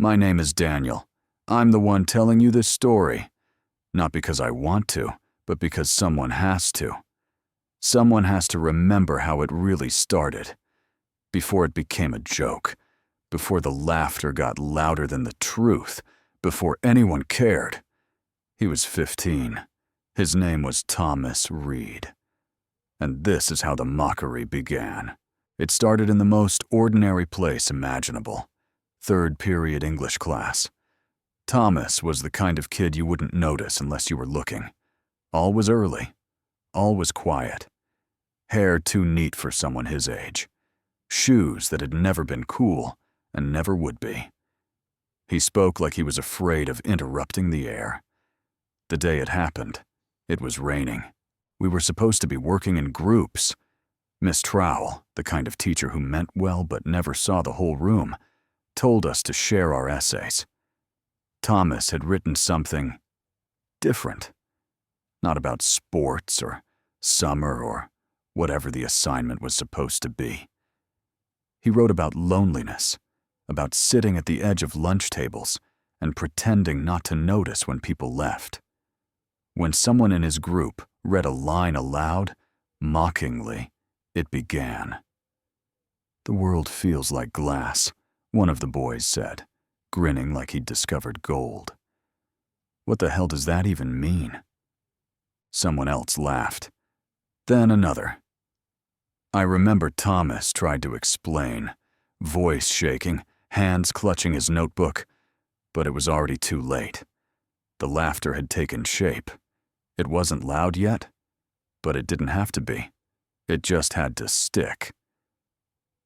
My name is Daniel. I'm the one telling you this story. Not because I want to, but because someone has to. Someone has to remember how it really started. Before it became a joke. Before the laughter got louder than the truth. Before anyone cared. He was 15. His name was Thomas Reed. And this is how the mockery began. It started in the most ordinary place imaginable. Third period English class. Thomas was the kind of kid you wouldn't notice unless you were looking. All was early. All was quiet. Hair too neat for someone his age. Shoes that had never been cool and never would be. He spoke like he was afraid of interrupting the air. The day it happened, it was raining. We were supposed to be working in groups. Miss Trowell, the kind of teacher who meant well but never saw the whole room, told us to share our essays. Thomas had written something different. Not about sports or summer or whatever the assignment was supposed to be. He wrote about loneliness, about sitting at the edge of lunch tables and pretending not to notice when people left. When someone in his group read a line aloud, mockingly, it began. "The world feels like glass," one of the boys said, grinning like he'd discovered gold. "What the hell does that even mean?" Someone else laughed. Then another. I remember Thomas tried to explain, voice shaking, hands clutching his notebook, but it was already too late. The laughter had taken shape. It wasn't loud yet, but it didn't have to be. It just had to stick.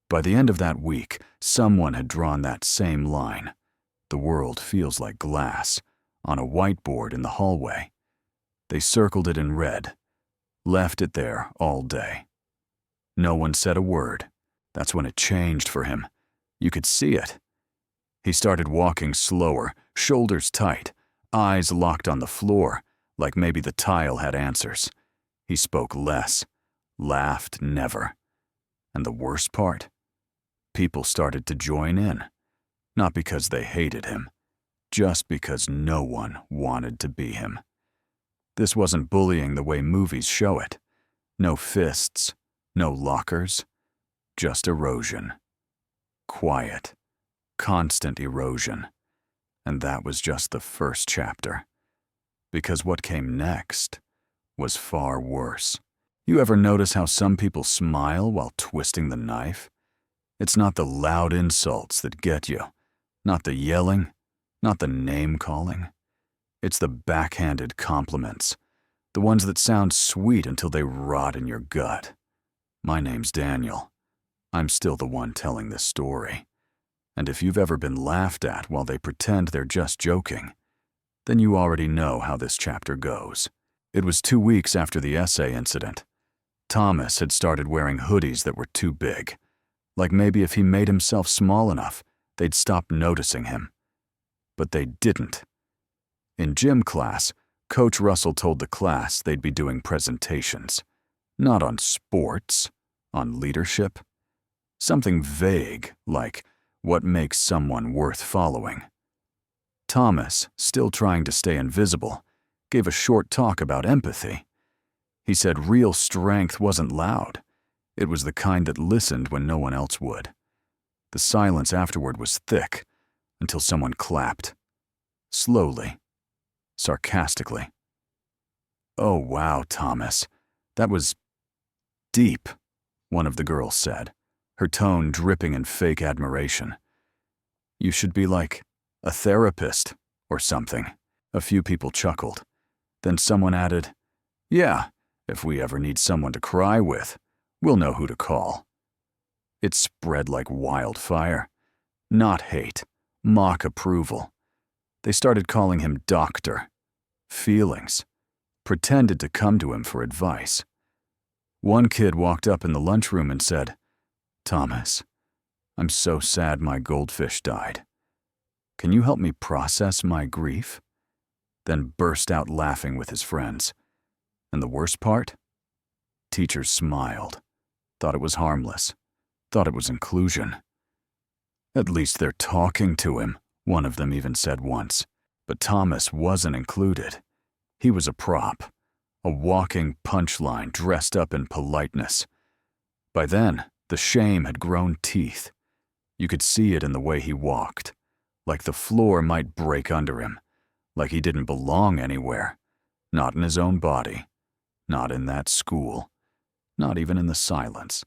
By the end of that week, someone had drawn that same line, "The world feels like glass," on a whiteboard in the hallway. They circled it in red, left it there all day. No one said a word. That's when it changed for him. You could see it. He started walking slower, shoulders tight, eyes locked on the floor, like maybe the tile had answers. He spoke less, laughed never. And the worst part? People started to join in. Not because they hated him, just because no one wanted to be him. This wasn't bullying the way movies show it. No fists, no lockers, just erosion. Quiet, constant erosion. And that was just the first chapter. Because what came next was far worse. You ever notice how some people smile while twisting the knife? It's not the loud insults that get you, not the yelling, not the name-calling. It's the backhanded compliments, the ones that sound sweet until they rot in your gut. My name's Daniel. I'm still the one telling this story. And if you've ever been laughed at while they pretend they're just joking, then you already know how this chapter goes. It was 2 weeks after the essay incident. Thomas had started wearing hoodies that were too big. Like maybe if he made himself small enough, they'd stop noticing him. But they didn't. In gym class, Coach Russell told the class they'd be doing presentations. Not on sports, on leadership. Something vague, like what makes someone worth following. Thomas, still trying to stay invisible, gave a short talk about empathy. He said real strength wasn't loud. It was the kind that listened when no one else would. The silence afterward was thick, until someone clapped. Slowly. Sarcastically. "Oh, wow, Thomas. That was deep," one of the girls said, her tone dripping in fake admiration. "You should be like a therapist or something." A few people chuckled. Then someone added, "Yeah, if we ever need someone to cry with, we'll know who to call." It spread like wildfire. Not hate, mock approval. They started calling him Doctor. Feelings. Pretended to come to him for advice. One kid walked up in the lunchroom and said, "Thomas, I'm so sad my goldfish died. Can you help me process my grief?" Then burst out laughing with his friends. And the worst part? Teachers smiled. Thought it was harmless. Thought it was inclusion. "At least they're talking to him," One of them even said once, but Thomas wasn't included. He was a prop, a walking punchline dressed up in politeness. By then, the shame had grown teeth. You could see it in the way he walked, like the floor might break under him, like he didn't belong anywhere, not in his own body, not in that school, not even in the silence.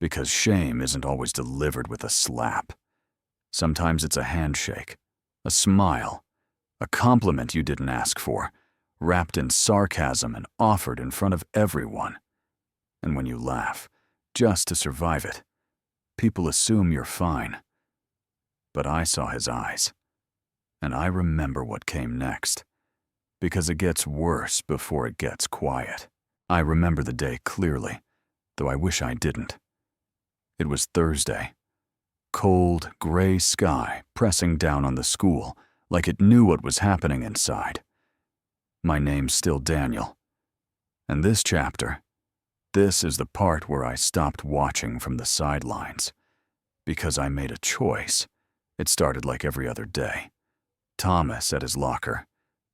Because shame isn't always delivered with a slap. Sometimes it's a handshake, a smile, a compliment you didn't ask for, wrapped in sarcasm and offered in front of everyone. And when you laugh, just to survive it, people assume you're fine. But I saw his eyes, and I remember what came next, because it gets worse before it gets quiet. I remember the day clearly, though I wish I didn't. It was Thursday. Cold, gray sky pressing down on the school like it knew what was happening inside. My name's still Daniel. And this chapter, this is the part where I stopped watching from the sidelines. Because I made a choice. It started like every other day. Thomas at his locker,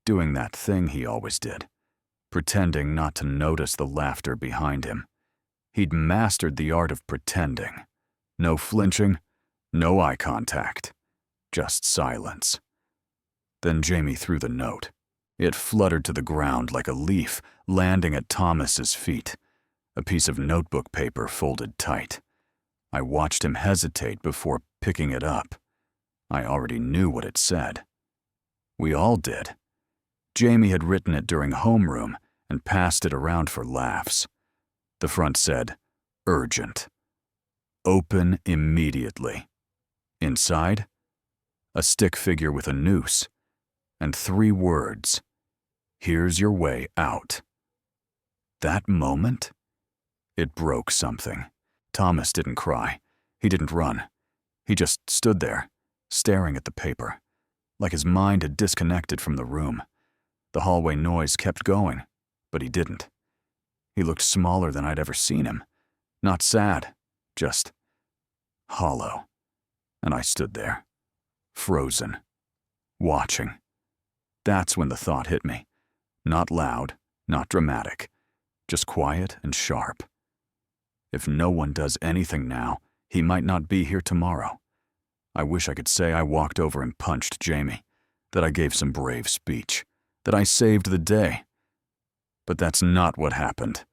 doing that thing he always did, pretending not to notice the laughter behind him. He'd mastered the art of pretending. No flinching, no eye contact, just silence. Then Jamie threw the note. It fluttered to the ground like a leaf, landing at Thomas's feet, a piece of notebook paper folded tight. I watched him hesitate before picking it up. I already knew what it said. We all did. Jamie had written it during homeroom and passed it around for laughs. The front said, "Urgent. Open immediately." Inside, a stick figure with a noose, and 3 words, "Here's your way out." That moment, it broke something. Thomas didn't cry. He didn't run. He just stood there, staring at the paper, like his mind had disconnected from the room. The hallway noise kept going, but he didn't. He looked smaller than I'd ever seen him. Not sad, just hollow. And I stood there, frozen, watching. That's when the thought hit me. Not loud, not dramatic, just quiet and sharp. If no one does anything now, he might not be here tomorrow. I wish I could say I walked over and punched Jamie, that I gave some brave speech, that I saved the day. But that's not what happened.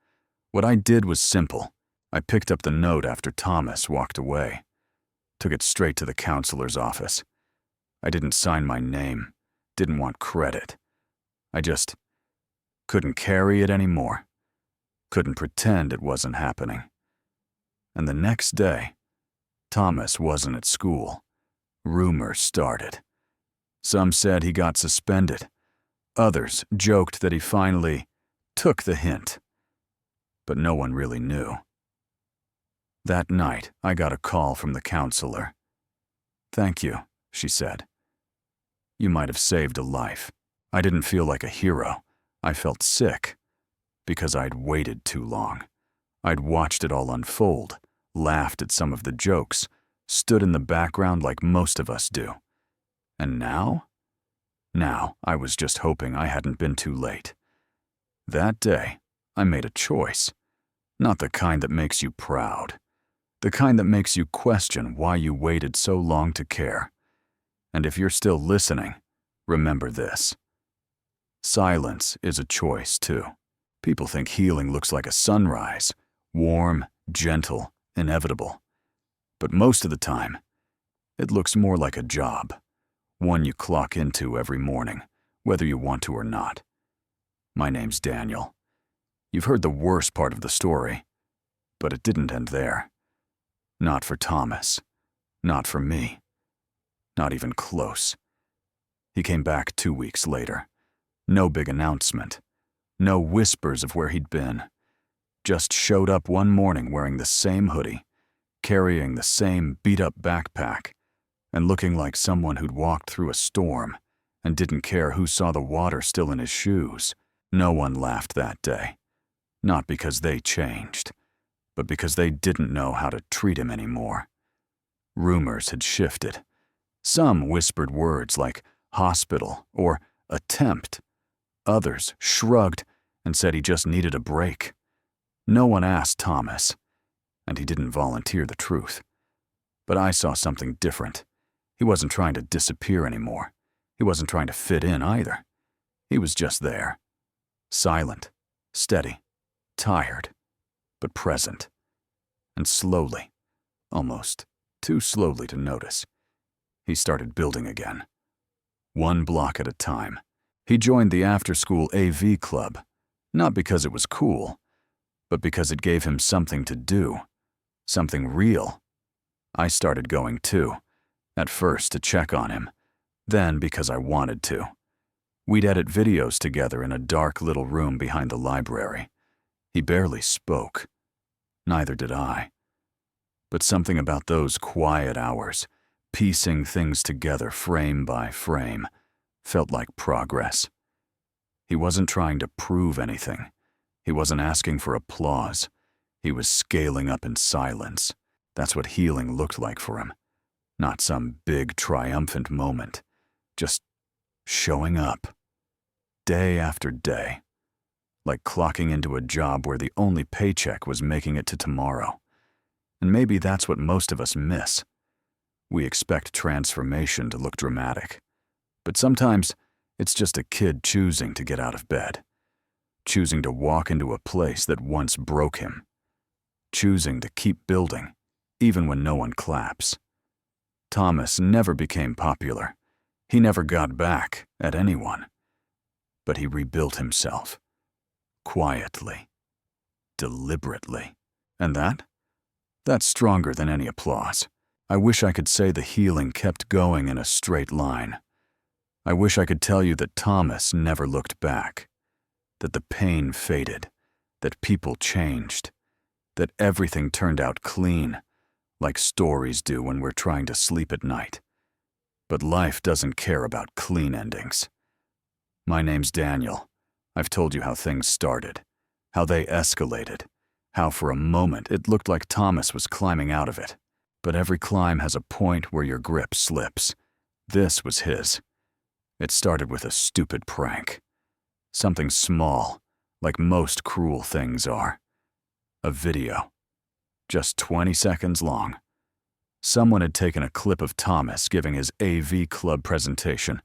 What I did was simple. I picked up the note after Thomas walked away, took it straight to the counselor's office. I didn't sign my name, didn't want credit. I just couldn't carry it anymore. Couldn't pretend it wasn't happening. And the next day, Thomas wasn't at school. Rumors started. Some said he got suspended. Others joked that he finally took the hint. But no one really knew. That night, I got a call from the counselor. "Thank you," she said. "You might have saved a life." I didn't feel like a hero. I felt sick, because I'd waited too long. I'd watched it all unfold, laughed at some of the jokes, stood in the background like most of us do. And now? Now, I was just hoping I hadn't been too late. That day, I made a choice. Not the kind that makes you proud. The kind that makes you question why you waited so long to care. And if you're still listening, remember this. Silence is a choice, too. People think healing looks like a sunrise, warm, gentle, inevitable. But most of the time, it looks more like a job, one you clock into every morning, whether you want to or not. My name's Daniel. You've heard the worst part of the story, but it didn't end there. Not for Thomas. Not for me. Not even close. He came back 2 weeks later. No big announcement. No whispers of where he'd been. Just showed up one morning wearing the same hoodie, carrying the same beat-up backpack, and looking like someone who'd walked through a storm and didn't care who saw the water still in his shoes. No one laughed that day. Not because they changed, but because they didn't know how to treat him anymore. Rumors had shifted. Some whispered words like hospital or attempt. Others shrugged and said he just needed a break. No one asked Thomas, and he didn't volunteer the truth. But I saw something different. He wasn't trying to disappear anymore. He wasn't trying to fit in either. He was just there. Silent, steady, tired, but present. And slowly, almost too slowly to notice, he started building again. One block at a time. He joined the after-school AV club, not because it was cool, but because it gave him something to do, something real. I started going too, at first to check on him, then because I wanted to. We'd edit videos together in a dark little room behind the library. He barely spoke. Neither did I. But something about those quiet hours, piecing things together frame by frame, felt like progress. He wasn't trying to prove anything. He wasn't asking for applause. He was scaling up in silence. That's what healing looked like for him. Not some big triumphant moment. Just showing up. Day after day. Like clocking into a job where the only paycheck was making it to tomorrow. And maybe that's what most of us miss. We expect transformation to look dramatic. But sometimes it's just a kid choosing to get out of bed. Choosing to walk into a place that once broke him. Choosing to keep building, even when no one claps. Thomas never became popular. He never got back at anyone. But he rebuilt himself. Quietly. Deliberately. And that's stronger than any applause. I wish I could say the healing kept going in a straight line. I wish I could tell you that Thomas never looked back. That the pain faded. That people changed. That everything turned out clean, like stories do when we're trying to sleep at night. But life doesn't care about clean endings. My name's Daniel. I've told you how things started, how they escalated, how for a moment it looked like Thomas was climbing out of it. But every climb has a point where your grip slips. This was his. It started with a stupid prank. Something small, like most cruel things are. A video. Just 20 seconds long. Someone had taken a clip of Thomas giving his AV club presentation,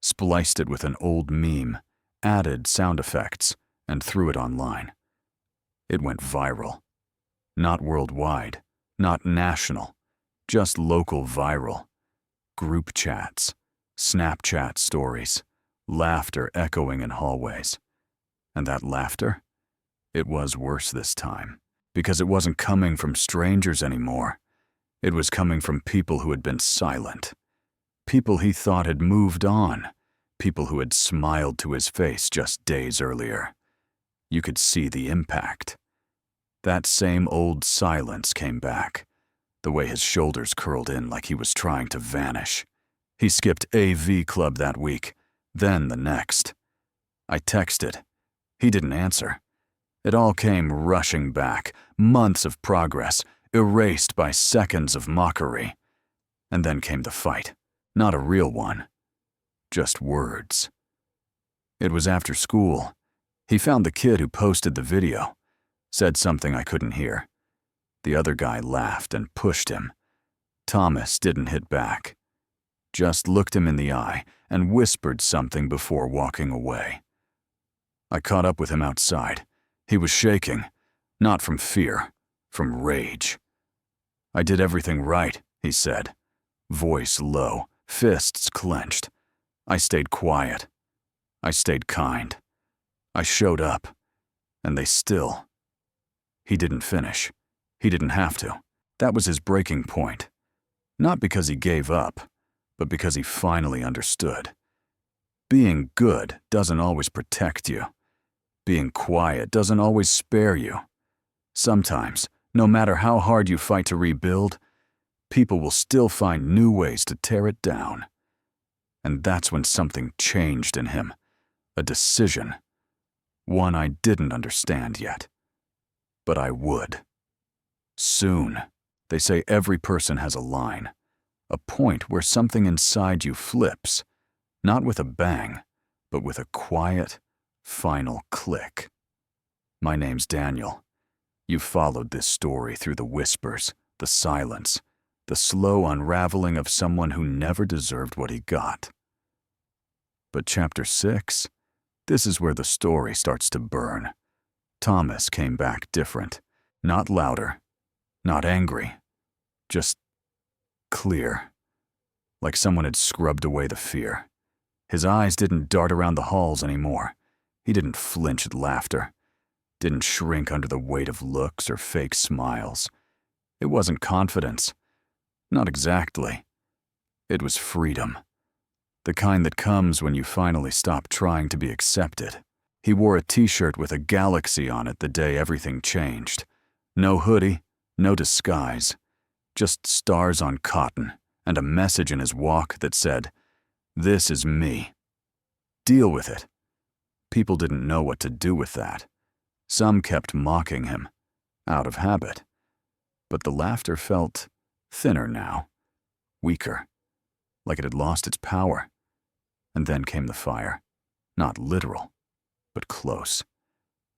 spliced it with an old meme, added sound effects, and threw it online. It went viral. Not worldwide, not national, just local viral. Group chats, Snapchat stories, laughter echoing in hallways. And that laughter? It was worse this time, because it wasn't coming from strangers anymore. It was coming from people who had been silent. People he thought had moved on. People who had smiled to his face just days earlier. You could see the impact. That same old silence came back, the way his shoulders curled in like he was trying to vanish. He skipped AV Club that week, then the next. I texted. He didn't answer. It all came rushing back, months of progress, erased by seconds of mockery. And then came the fight. Not a real one. Just words. It was after school. He found the kid who posted the video. Said something I couldn't hear. The other guy laughed and pushed him. Thomas didn't hit back. Just looked him in the eye and whispered something before walking away. I caught up with him outside. He was shaking, not from fear, from rage. I did everything right, he said, voice low, fists clenched. I stayed quiet. I stayed kind. I showed up, and they still. He didn't finish. He didn't have to. That was his breaking point. Not because he gave up, but because he finally understood. Being good doesn't always protect you. Being quiet doesn't always spare you. Sometimes, no matter how hard you fight to rebuild, people will still find new ways to tear it down. And that's when something changed in him. A decision. One I didn't understand yet. But I would. Soon. They say every person has a line. A point where something inside you flips, not with a bang, but with a quiet, final click. My name's Daniel. You've followed this story through the whispers, the silence, the slow unraveling of someone who never deserved what he got. But Chapter 6, this is where the story starts to burn. Thomas came back different. Not louder, not angry, just clear, like someone had scrubbed away the fear. His eyes didn't dart around the halls anymore. He didn't flinch at laughter, didn't shrink under the weight of looks or fake smiles. It wasn't confidence. Not exactly. It was freedom. The kind that comes when you finally stop trying to be accepted. He wore a t-shirt with a galaxy on it the day everything changed. No hoodie, no disguise, just stars on cotton and a message in his walk that said, "This is me. Deal with it." People didn't know what to do with that. Some kept mocking him, out of habit. But the laughter felt thinner now, weaker, like it had lost its power. And then came the fire. Not literal, but close.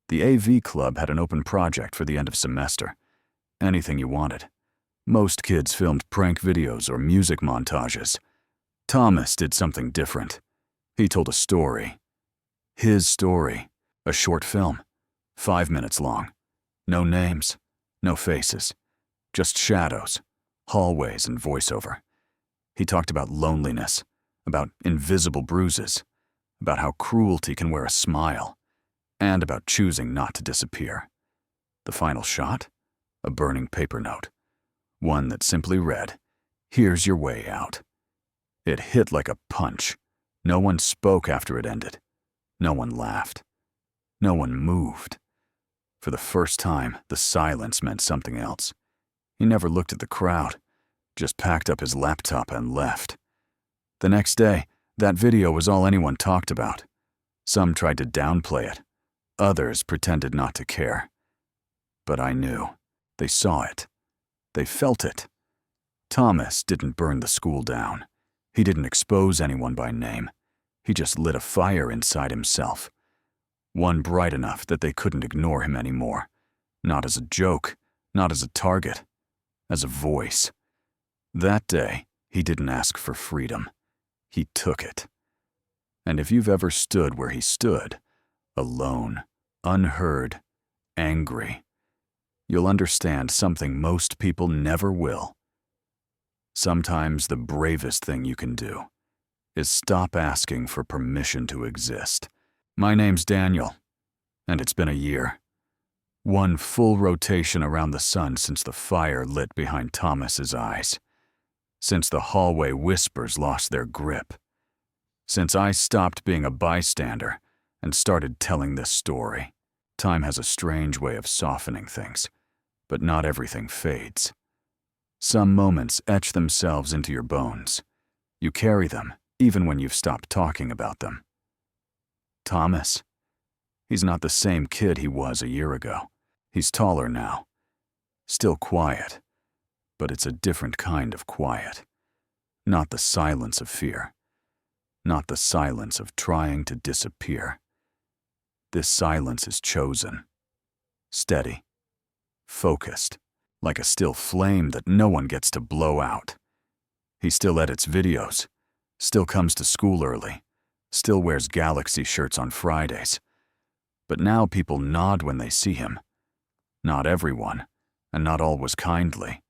The AV Club had an open project for the end of semester. Anything you wanted. Most kids filmed prank videos or music montages. Thomas did something different. He told a story. His story. A short film. 5 minutes long. No names, no faces. Just shadows, hallways, and voiceover. He talked about loneliness, about invisible bruises, about how cruelty can wear a smile, and about choosing not to disappear. The final shot? A burning paper note. One that simply read, "Here's your way out." It hit like a punch. No one spoke after it ended. No one laughed. No one moved. For the first time, the silence meant something else. He never looked at the crowd, just packed up his laptop and left. The next day, that video was all anyone talked about. Some tried to downplay it. Others pretended not to care. But I knew. They saw it. They felt it. Thomas didn't burn the school down. He didn't expose anyone by name. He just lit a fire inside himself. One bright enough that they couldn't ignore him anymore. Not as a joke, not as a target, as a voice. That day, he didn't ask for freedom. He took it. And if you've ever stood where he stood, alone, unheard, angry, you'll understand something most people never will. Sometimes the bravest thing you can do is stop asking for permission to exist. My name's Daniel, and it's been a year. One full rotation around the sun since the fire lit behind Thomas's eyes. Since the hallway whispers lost their grip. Since I stopped being a bystander and started telling this story. Time has a strange way of softening things, but not everything fades. Some moments etch themselves into your bones. You carry them, even when you've stopped talking about them. Thomas. He's not the same kid he was a year ago. He's taller now. Still quiet, but it's a different kind of quiet. Not the silence of fear. Not the silence of trying to disappear. This silence is chosen. Steady. Focused. Like a still flame that no one gets to blow out. He still edits videos. Still comes to school early. Still wears Galaxy shirts on Fridays. But now people nod when they see him. Not everyone, and not always kindly.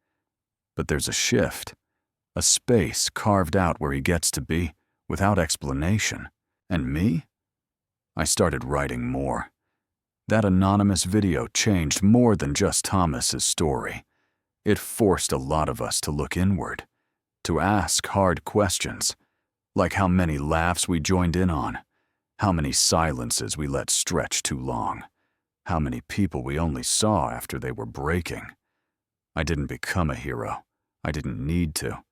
But there's a shift. A space carved out where he gets to be, without explanation. And me? I started writing more. That anonymous video changed more than just Thomas's story. It forced a lot of us to look inward, to ask hard questions, like how many laughs we joined in on, how many silences we let stretch too long, how many people we only saw after they were breaking. I didn't become a hero. I didn't need to.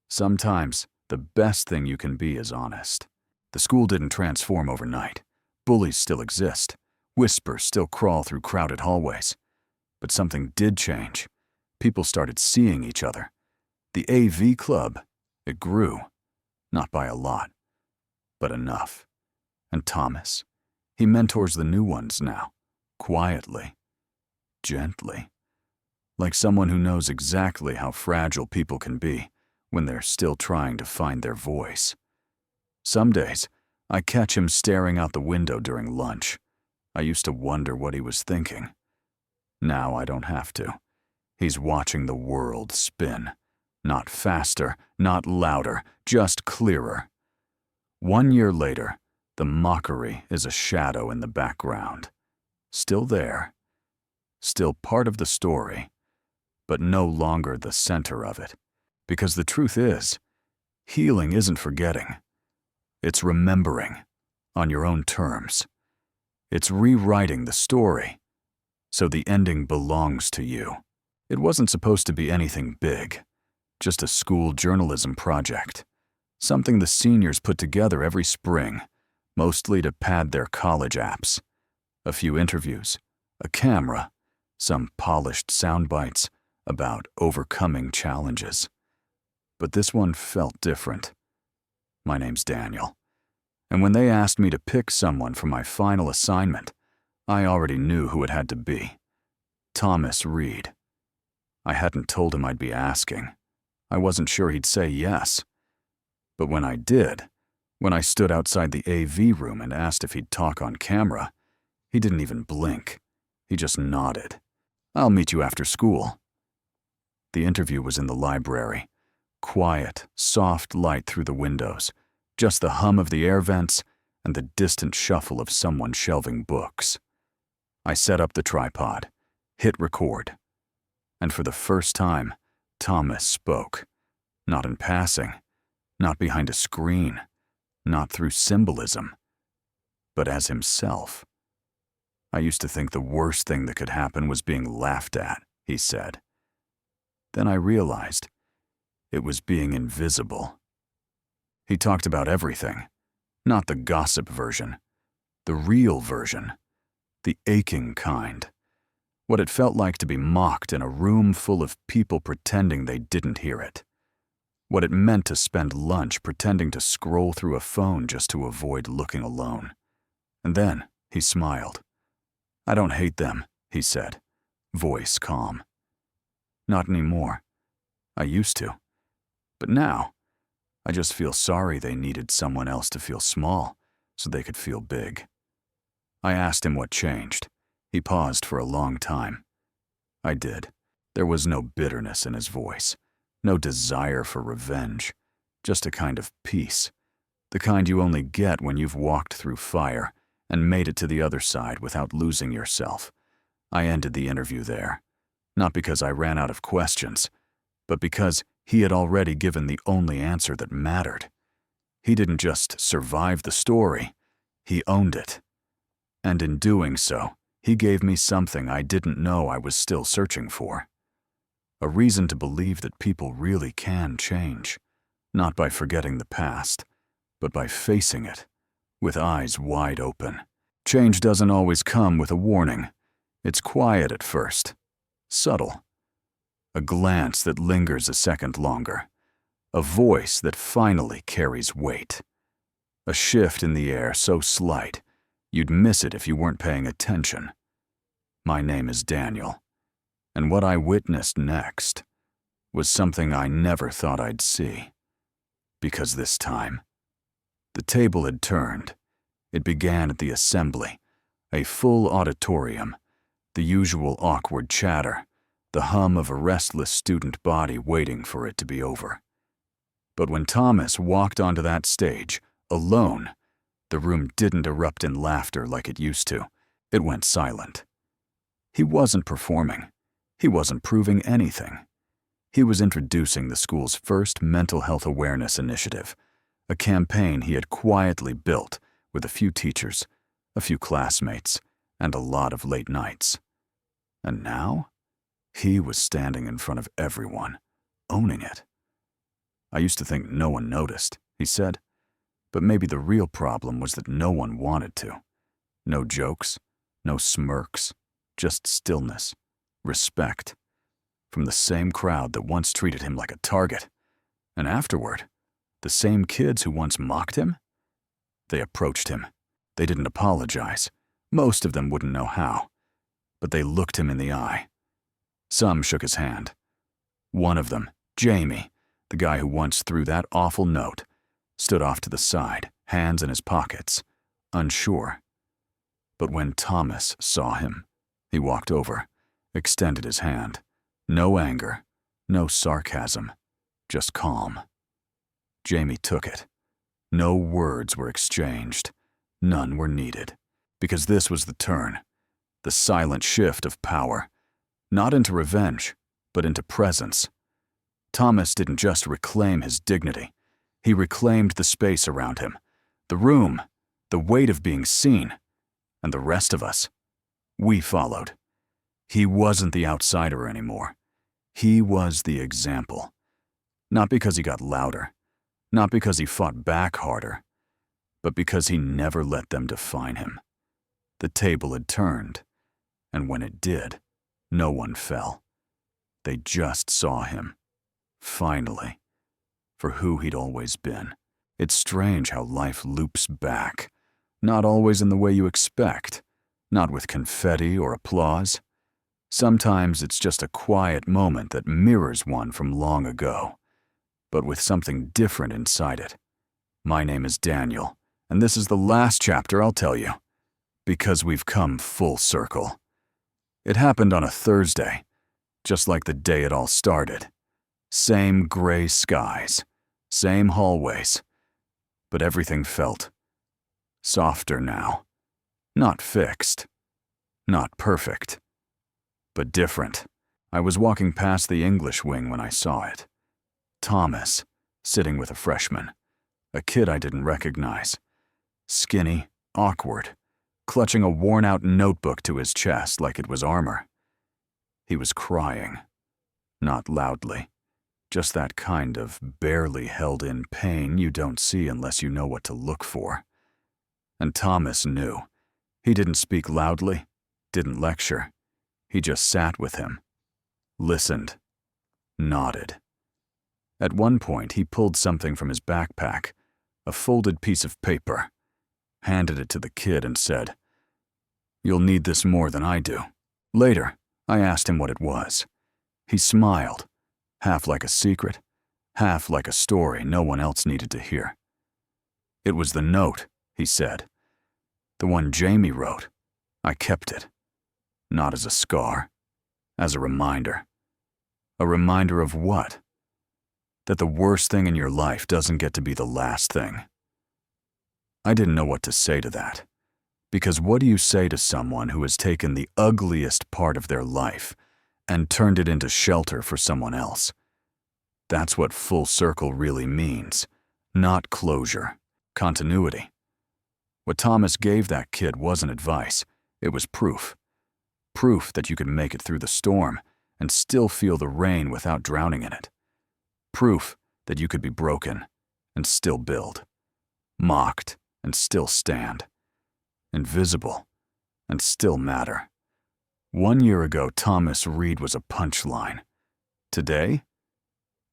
Sometimes, the best thing you can be is honest. The school didn't transform overnight. Bullies still exist. Whispers still crawl through crowded hallways. But something did change. People started seeing each other. The AV Club, it grew. Not by a lot, but enough. And Thomas, he mentors the new ones now, quietly, gently, like someone who knows exactly how fragile people can be when they're still trying to find their voice. Some days, I catch him staring out the window during lunch. I used to wonder what he was thinking. Now I don't have to. He's watching the world spin. Not faster, not louder, just clearer. 1 year later, the mockery is a shadow in the background. Still there. Still part of the story, but no longer the center of it. Because the truth is, healing isn't forgetting. It's remembering, on your own terms. It's rewriting the story, so the ending belongs to you. It wasn't supposed to be anything big, just a school journalism project. Something the seniors put together every spring, mostly to pad their college apps. A few interviews, a camera, some polished sound bites about overcoming challenges. But this one felt different. My name's Daniel. And when they asked me to pick someone for my final assignment, I already knew who it had to be. Thomas Reed. I hadn't told him I'd be asking. I wasn't sure he'd say yes. But when I did, when I stood outside the AV room and asked if he'd talk on camera, he didn't even blink. He just nodded. "I'll meet you after school." The interview was in the library. Quiet, soft light through the windows, just the hum of the air vents and the distant shuffle of someone shelving books. I set up the tripod, hit record, and for the first time, Thomas spoke. Not in passing, not behind a screen, not through symbolism, but as himself. "I used to think the worst thing that could happen was being laughed at," he said. Then I realized it was being invisible. He talked about everything, not the gossip version, the real version, the aching kind. What it felt like to be mocked in a room full of people pretending they didn't hear it. What it meant to spend lunch pretending to scroll through a phone just to avoid looking alone. And then he smiled. "I don't hate them," he said, voice calm. "Not anymore. I used to. But now, I just feel sorry they needed someone else to feel small so they could feel big." I asked him what changed. He paused for a long time. I did. There was no bitterness in his voice, no desire for revenge, just a kind of peace, the kind you only get when you've walked through fire and made it to the other side without losing yourself. I ended the interview there, not because I ran out of questions, but because he had already given the only answer that mattered. He didn't just survive the story, he owned it. And in doing so, he gave me something I didn't know I was still searching for. A reason to believe that people really can change, not by forgetting the past, but by facing it, with eyes wide open. Change doesn't always come with a warning. It's quiet at first, subtle. A glance that lingers a second longer. A voice that finally carries weight. A shift in the air so slight, you'd miss it if you weren't paying attention. My name is Daniel, and what I witnessed next was something I never thought I'd see. Because this time, the table had turned. It began at the assembly, a full auditorium, the usual awkward chatter, the hum of a restless student body waiting for it to be over. But when Thomas walked onto that stage, alone, the room didn't erupt in laughter like it used to. It went silent. He wasn't performing. He wasn't proving anything. He was introducing the school's first mental health awareness initiative, a campaign he had quietly built with a few teachers, a few classmates, and a lot of late nights. And now, he was standing in front of everyone, owning it. "I used to think no one noticed," he said, but maybe the real problem was that no one wanted to. No jokes, no smirks, just stillness, respect. from the same crowd that once treated him like a target. And afterward, the same kids who once mocked him? They approached him. They didn't apologize. Most of them wouldn't know how. But they looked him in the eye. Some shook his hand. One of them, Jamie, the guy who once threw that awful note, stood off to the side, hands in his pockets, unsure. But when Thomas saw him, he walked over, extended his hand. No anger, no sarcasm, just calm. Jamie took it. No words were exchanged. None were needed. Because this was the turn, the silent shift of power, not into revenge, but into presence. Thomas didn't just reclaim his dignity. He reclaimed the space around him, the room, the weight of being seen. And the rest of us, we followed. He wasn't the outsider anymore. He was the example. Not because he got louder, not because he fought back harder, but because he never let them define him. The table had turned, and when it did, no one fell. They just saw him, finally, for who he'd always been. It's strange how life loops back, not always in the way you expect, not with confetti or applause. Sometimes it's just a quiet moment that mirrors one from long ago, but with something different inside it. My name is Daniel, and this is the last chapter I'll tell you, because we've come full circle. It happened on a Thursday, just like the day it all started. Same gray skies, same hallways, but everything felt softer now. Not fixed, not perfect, but different. I was walking past the English wing when I saw it. Thomas, sitting with a freshman, a kid I didn't recognize. Skinny, awkward, clutching a worn-out notebook to his chest like it was armor. He was crying, not loudly, just that kind of barely held-in pain you don't see unless you know what to look for. And Thomas knew. He didn't speak loudly, didn't lecture. He just sat with him, listened, nodded. At one point, he pulled something from his backpack, a folded piece of paper, handed it to the kid and said, "You'll need this more than I do." Later, I asked him what it was. He smiled, half like a secret, half like a story no one else needed to hear. "It was the note," he said. "The one Jamie wrote. I kept it. Not as a scar, as a reminder. A reminder of what? That the worst thing in your life doesn't get to be the last thing." I didn't know what to say to that. Because what do you say to someone who has taken the ugliest part of their life and turned it into shelter for someone else? That's what full circle really means. Not closure, continuity. What Thomas gave that kid wasn't advice, it was proof. Proof that you could make it through the storm and still feel the rain without drowning in it. Proof that you could be broken and still build. Mocked and still stand. Invisible and still matter. 1 year ago, Thomas Reed was a punchline. Today,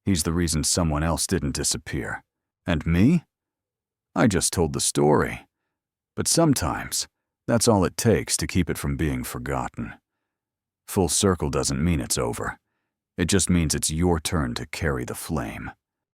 he's the reason someone else didn't disappear. And me? I just told the story. But sometimes, that's all it takes to keep it from being forgotten. Full circle doesn't mean it's over. It just means it's your turn to carry the flame.